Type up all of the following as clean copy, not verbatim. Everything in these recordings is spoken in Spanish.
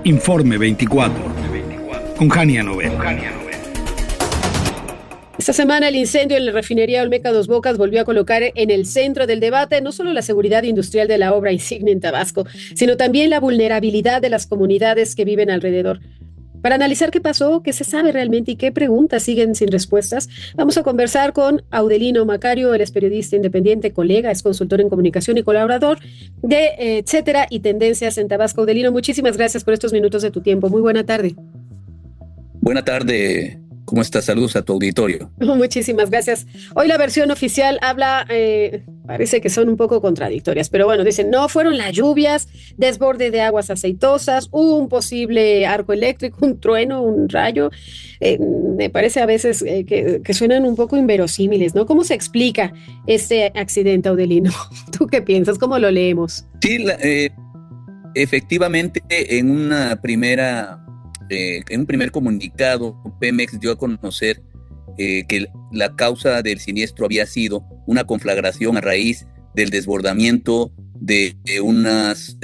Informe 24, con Jania Novel. Esta semana el incendio en la refinería Olmeca Dos Bocas volvió a colocar en el centro del debate no solo la seguridad industrial de la obra insignia en Tabasco, sino también la vulnerabilidad de las comunidades que viven alrededor. Para analizar qué pasó, qué se sabe realmente y qué preguntas siguen sin respuestas, vamos a conversar con Audelino Macario. Él es periodista independiente, colega, es consultor en comunicación y colaborador de Etcétera y Tendencias en Tabasco. Audelino, muchísimas gracias por estos minutos de tu tiempo. Muy buena tarde. Buena tarde. ¿Cómo estás? Saludos a tu auditorio. Muchísimas gracias. Hoy la versión oficial habla, parece que son un poco contradictorias, pero bueno, dicen, no fueron las lluvias, desborde de aguas aceitosas, un posible arco eléctrico, un trueno, un rayo. Me parece a veces que suenan un poco inverosímiles, ¿no? ¿Cómo se explica este accidente, Audelino? ¿Tú qué piensas? ¿Cómo lo leemos? Sí, efectivamente, en un primer comunicado, Pemex dio a conocer que la causa del siniestro había sido una conflagración a raíz del desbordamiento de unas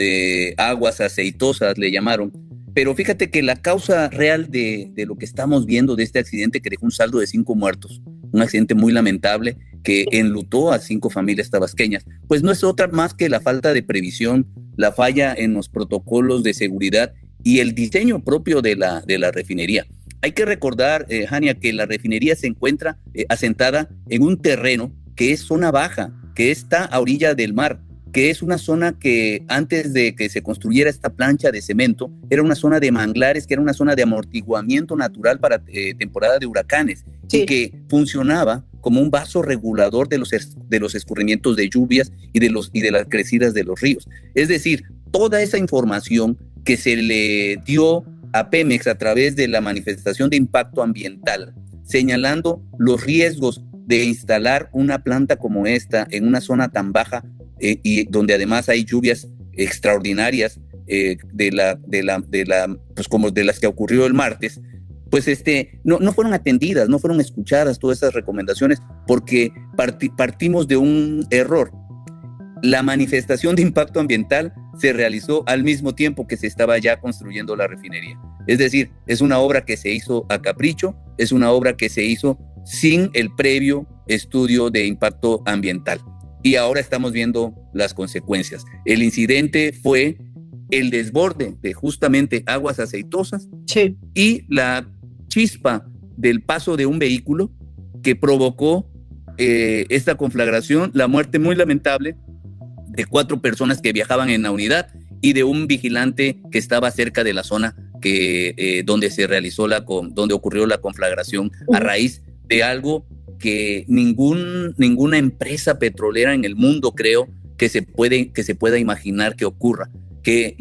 aguas aceitosas, le llamaron. Pero fíjate que la causa real de lo que estamos viendo de este accidente, que dejó un saldo de 5 muertos, un accidente muy lamentable que enlutó a 5 familias tabasqueñas, pues no es otra más que la falta de previsión, la falla en los protocolos de seguridad y el diseño propio de la refinería. Hay que recordar, Jania, que la refinería se encuentra asentada en un terreno que es zona baja, que está a orilla del mar, que es una zona que antes de que se construyera esta plancha de cemento, era una zona de manglares, que era una zona de amortiguamiento natural para temporada de huracanes, sí, y que funcionaba como un vaso regulador de los escurrimientos de lluvias y de las crecidas de los ríos. Es decir, toda esa información que se le dio a Pemex a través de la manifestación de impacto ambiental, señalando los riesgos de instalar una planta como esta en una zona tan baja y donde además hay lluvias extraordinarias pues como de las que ocurrió el martes, pues no fueron atendidas, no fueron escuchadas todas esas recomendaciones porque partimos de un error. La manifestación de impacto ambiental se realizó al mismo tiempo que se estaba ya construyendo la refinería. Es decir, es una obra que se hizo a capricho, es una obra que se hizo sin el previo estudio de impacto ambiental. Y ahora estamos viendo las consecuencias. El incidente fue el desborde de justamente aguas aceitosas, sí, y la chispa del paso de un vehículo que provocó esta conflagración, la muerte muy lamentable de 4 personas que viajaban en la unidad y de un vigilante que estaba cerca de la zona donde ocurrió la conflagración a raíz de algo que ninguna empresa petrolera en el mundo creo que se pueda imaginar que ocurra, que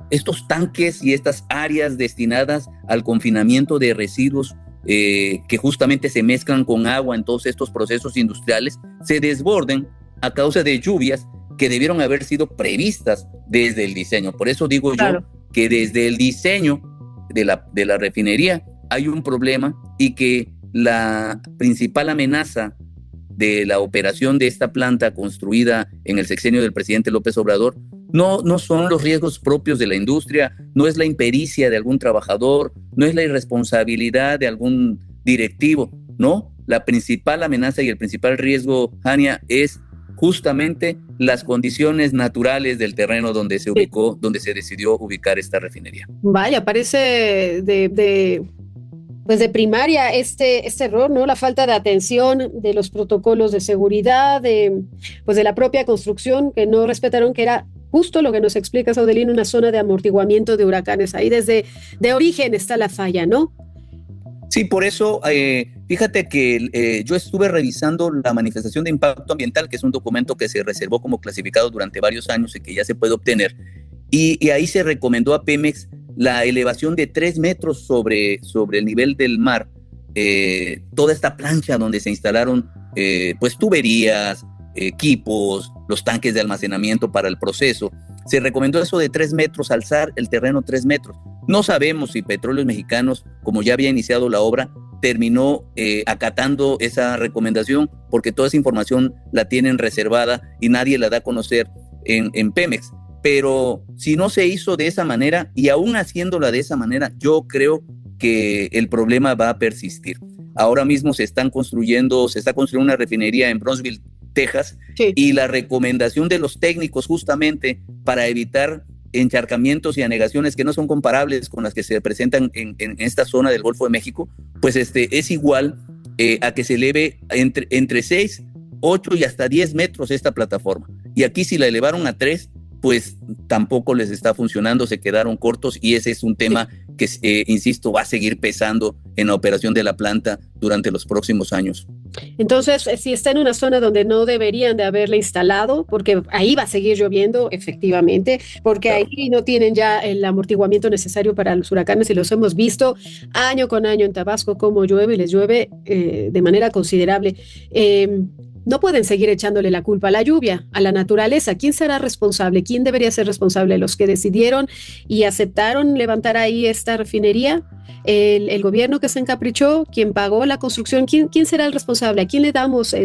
estos tanques y estas áreas destinadas al confinamiento de residuos que justamente se mezclan con agua en todos estos procesos industriales se desborden a causa de lluvias que debieron haber sido previstas desde el diseño. Por eso digo claro, yo que desde el diseño de la refinería hay un problema y que la principal amenaza de la operación de esta planta construida en el sexenio del presidente López Obrador no son los riesgos propios de la industria, no es la impericia de algún trabajador, no es la irresponsabilidad de algún directivo, no. La principal amenaza y el principal riesgo, Jania, es justamente las condiciones naturales del terreno donde se ubicó, donde se decidió ubicar esta refinería. Vaya, parece de primaria este error, ¿no? La falta de atención de los protocolos de seguridad, de la propia construcción, que no respetaron, que era justo lo que nos explica Audelino, una zona de amortiguamiento de huracanes. Ahí desde de origen está la falla, ¿no? Sí, por eso, fíjate que yo estuve revisando la manifestación de impacto ambiental, que es un documento que se reservó como clasificado durante varios años y que ya se puede obtener, y ahí se recomendó a Pemex la elevación de 3 metros sobre el nivel del mar, toda esta plancha donde se instalaron pues tuberías, equipos, los tanques de almacenamiento para el proceso. Se recomendó eso de 3 metros, alzar el terreno 3 metros. No sabemos si Petróleos Mexicanos, como ya había iniciado la obra, terminó acatando esa recomendación, porque toda esa información la tienen reservada y nadie la da a conocer en Pemex. pero si no se hizo de esa manera, y aún haciéndola de esa manera, yo creo que el problema va a persistir. Ahora mismo se está construyendo una refinería en Brownsville, Texas, Sí. y la recomendación de los técnicos justamente para evitar encharcamientos y anegaciones que no son comparables con las que se presentan en esta zona del Golfo de México, pues es igual a que se eleve entre 6, 8 y hasta 10 metros esta plataforma. Y aquí si la elevaron a 3, pues tampoco les está funcionando, se quedaron cortos, y ese es un tema que, insisto, va a seguir pesando en la operación de la planta durante los próximos años. Entonces, si está en una zona donde no deberían de haberla instalado, porque ahí va a seguir lloviendo, efectivamente, porque Claro. ahí no tienen ya el amortiguamiento necesario para los huracanes, y los hemos visto año con año en Tabasco cómo llueve y les llueve de manera considerable. No pueden seguir echándole la culpa a la lluvia, a la naturaleza. ¿Quién será responsable? ¿Quién debería ser responsable? ¿Los que decidieron y aceptaron levantar ahí esta refinería? ¿El gobierno que se encaprichó? ¿Quién pagó la construcción? ¿Quién será el responsable? ¿A quién le damos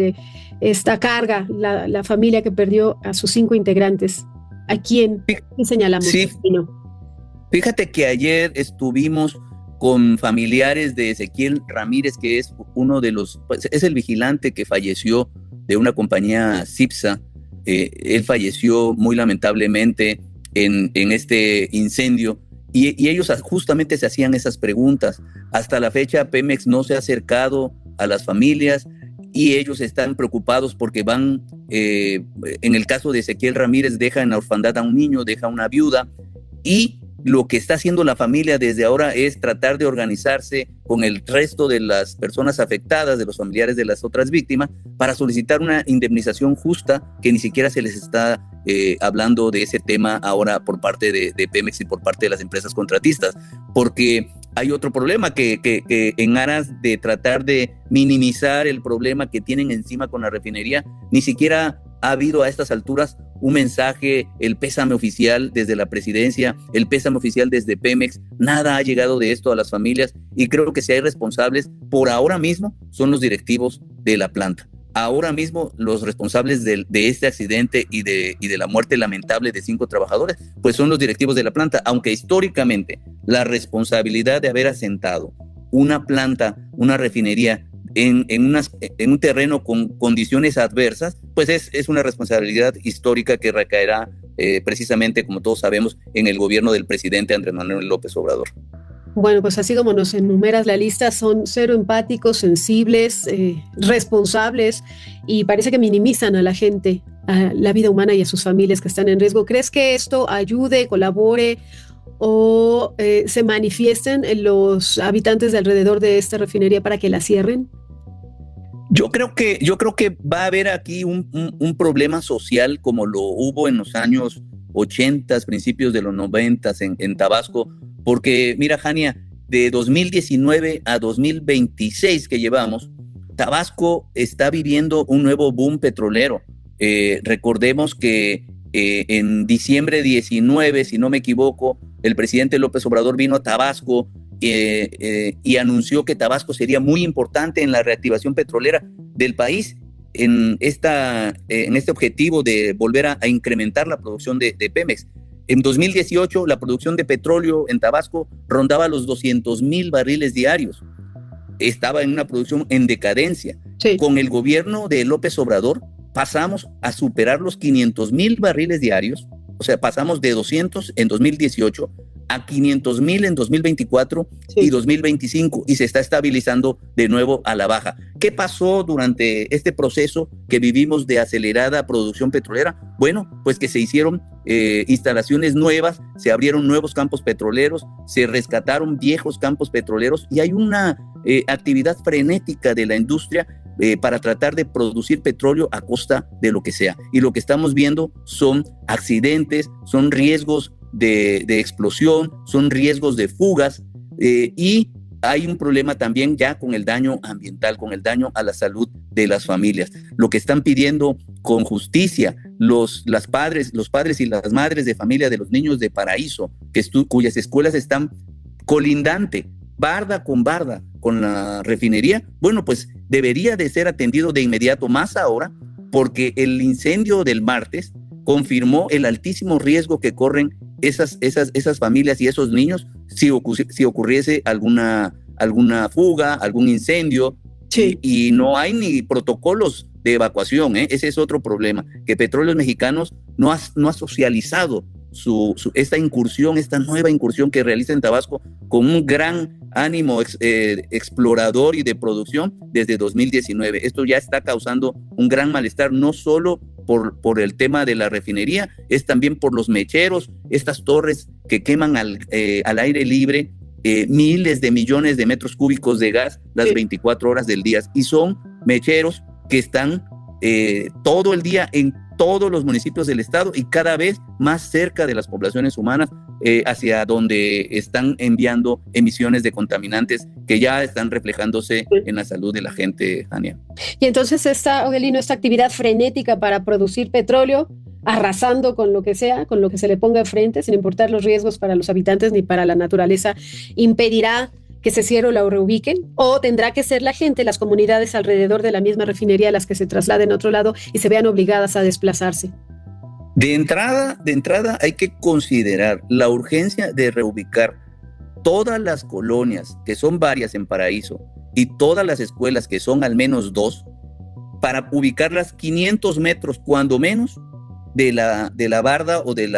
esta carga? La familia que perdió a sus 5 integrantes. ¿A quién señalamos? Sí, fíjate que ayer estuvimos con familiares de Ezequiel Ramírez, que es uno de los, pues, es el vigilante que falleció de una compañía CIPSA. Él falleció muy lamentablemente en este incendio, y ellos justamente se hacían esas preguntas. Hasta la fecha Pemex no se ha acercado a las familias, y ellos están preocupados porque van, en el caso de Ezequiel Ramírez, deja en la orfandad a un niño, deja a una viuda, y lo que está haciendo la familia desde ahora es tratar de organizarse con el resto de las personas afectadas, de los familiares de las otras víctimas, para solicitar una indemnización justa, que ni siquiera se les está hablando de ese tema ahora por parte de Pemex y por parte de las empresas contratistas, porque hay otro problema que en aras de tratar de minimizar el problema que tienen encima con la refinería, ni siquiera ha habido a estas alturas un mensaje, el pésame oficial desde la presidencia, el pésame oficial desde Pemex. Nada ha llegado de esto a las familias, y creo que si hay responsables por ahora mismo son los directivos de la planta. Ahora mismo los responsables de este accidente y de la muerte lamentable de 5 trabajadores, pues son los directivos de la planta, aunque históricamente la responsabilidad de haber asentado una planta, una refinería en un terreno con condiciones adversas, pues es una responsabilidad histórica que recaerá precisamente, como todos sabemos, en el gobierno del presidente Andrés Manuel López Obrador. Bueno, pues así como nos enumeras la lista, son cero empáticos, sensibles, responsables, y parece que minimizan a la gente, a la vida humana y a sus familias que están en riesgo. ¿Crees que esto ayude, colabore o se manifiesten los habitantes de alrededor de esta refinería para que la cierren? Yo creo que va a haber aquí un problema social, como lo hubo en los años 80, principios de los 90 en Tabasco, porque mira, Jania, de 2019 a 2026 que llevamos, Tabasco está viviendo un nuevo boom petrolero. Recordemos que en diciembre 19, si no me equivoco, el presidente López Obrador vino a Tabasco y anunció que Tabasco sería muy importante en la reactivación petrolera del país, en este objetivo de volver a incrementar la producción de Pemex. En 2018, la producción de petróleo en Tabasco rondaba los 200,000 barriles diarios. Estaba en una producción en decadencia. Sí. Con el gobierno de López Obrador pasamos a superar los 500,000 barriles diarios. O sea, pasamos de 200 en 2018 a 500,000 en 2024 sí. y 2025, y se está estabilizando de nuevo a la baja. ¿Qué pasó durante este proceso que vivimos de acelerada producción petrolera? Bueno, pues que se hicieron instalaciones nuevas, se abrieron nuevos campos petroleros, se rescataron viejos campos petroleros, y hay una actividad frenética de la industria para tratar de producir petróleo a costa de lo que sea. Y lo que estamos viendo son accidentes, son riesgos de explosión, son riesgos de fugas, y hay un problema también ya con el daño ambiental, con el daño a la salud de las familias. Lo que están pidiendo con justicia los padres y las madres de familia de los niños de Paraíso, cuyas escuelas están colindante, barda con la refinería, bueno, pues debería de ser atendido de inmediato, más ahora, porque el incendio del martes confirmó el altísimo riesgo que corren esas familias y esos niños si ocurriese alguna fuga, algún incendio. Sí. Y no hay ni protocolos de evacuación, ¿eh? Ese es otro problema, que Petróleos Mexicanos no ha socializado esta nueva incursión que realiza en Tabasco con un gran ánimo explorador y de producción desde 2019. Esto ya está causando un gran malestar, no solo por el tema de la refinería, es también por los mecheros, estas torres que queman al aire libre miles de millones de metros cúbicos de gas las 24 horas del día, y son mecheros que están todo el día en todos los municipios del estado y cada vez más cerca de las poblaciones humanas, hacia donde están enviando emisiones de contaminantes que ya están reflejándose en la salud de la gente, Jania. Y entonces Audelino, esta actividad frenética para producir petróleo, arrasando con lo que sea, con lo que se le ponga enfrente, sin importar los riesgos para los habitantes ni para la naturaleza, impedirá que se cierre o la reubiquen, o tendrá que ser la gente, las comunidades alrededor de la misma refinería las que se trasladen a otro lado y se vean obligadas a desplazarse. De entrada hay que considerar la urgencia de reubicar todas las colonias, que son varias en Paraíso, y todas las escuelas, que son al menos 2, para ubicarlas 500 metros, cuando menos, de la barda o del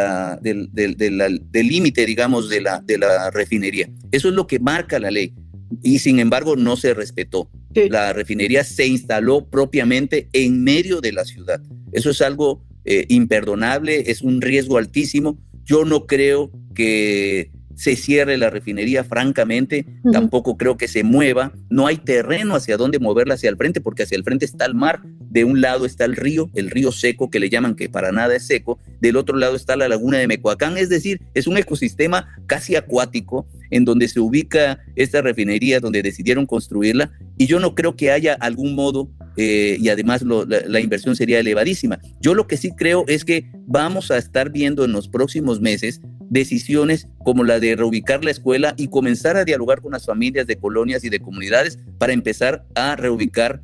límite, digamos, de la refinería. Eso es lo que marca la ley, y sin embargo no se respetó. Sí. La refinería se instaló propiamente en medio de la ciudad. Eso es algo imperdonable, es un riesgo altísimo. Yo no creo que se cierre la refinería, francamente, tampoco creo que se mueva. No hay terreno hacia dónde moverla hacia el frente, porque hacia el frente está el mar, de un lado está el río seco, que le llaman, que para nada es seco, del otro lado está la laguna de Mecoacán, es decir, es un ecosistema casi acuático en donde se ubica esta refinería, donde decidieron construirla, y yo no creo que haya algún modo, y además la inversión sería elevadísima. Yo lo que sí creo es que vamos a estar viendo en los próximos meses decisiones como la de reubicar la escuela y comenzar a dialogar con las familias de colonias y de comunidades para empezar a reubicar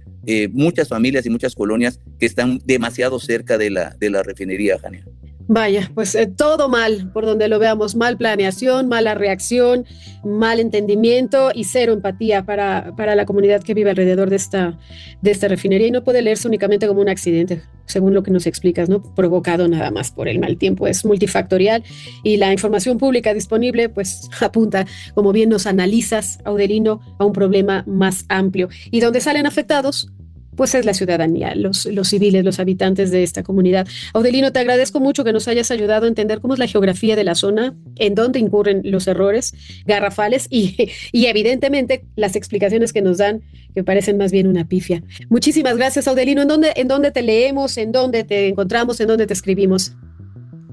muchas familias y muchas colonias que están demasiado cerca de la refinería, Jania. Vaya, pues todo mal, por donde lo veamos, mal planeación, mala reacción, mal entendimiento y cero empatía para la comunidad que vive alrededor de esta refinería, y no puede leerse únicamente como un accidente, según lo que nos explicas, ¿no? Provocado nada más por el mal tiempo, es multifactorial, y la información pública disponible pues apunta, como bien nos analizas, Audelino, a un problema más amplio, y donde salen afectados pues es la ciudadanía, los civiles, los habitantes de esta comunidad. Audelino, te agradezco mucho que nos hayas ayudado a entender cómo es la geografía de la zona, en dónde incurren los errores garrafales y evidentemente las explicaciones que nos dan, que parecen más bien una pifia. Muchísimas gracias, Audelino. ¿En dónde te leemos? ¿En dónde te encontramos? ¿En dónde te escribimos?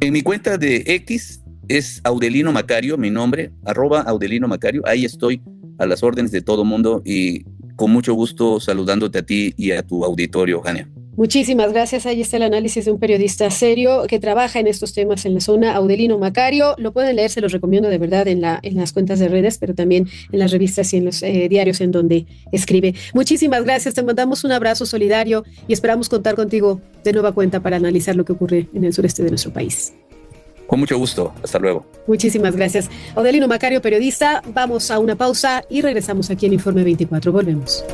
En mi cuenta de X es Audelino Macario, mi nombre, @Audelino Macario. Ahí estoy a las órdenes de todo mundo y con mucho gusto saludándote a ti y a tu auditorio, Jania. Muchísimas gracias. Ahí está el análisis de un periodista serio que trabaja en estos temas en la zona, Audelino Macario. Lo pueden leer, se los recomiendo de verdad en las cuentas de redes, pero también en las revistas y en los diarios en donde escribe. Muchísimas gracias. Te mandamos un abrazo solidario y esperamos contar contigo de nueva cuenta para analizar lo que ocurre en el sureste de nuestro país. Con mucho gusto. Hasta luego. Muchísimas gracias. Audelino Macario, periodista. Vamos a una pausa y regresamos aquí en Informe 24. Volvemos.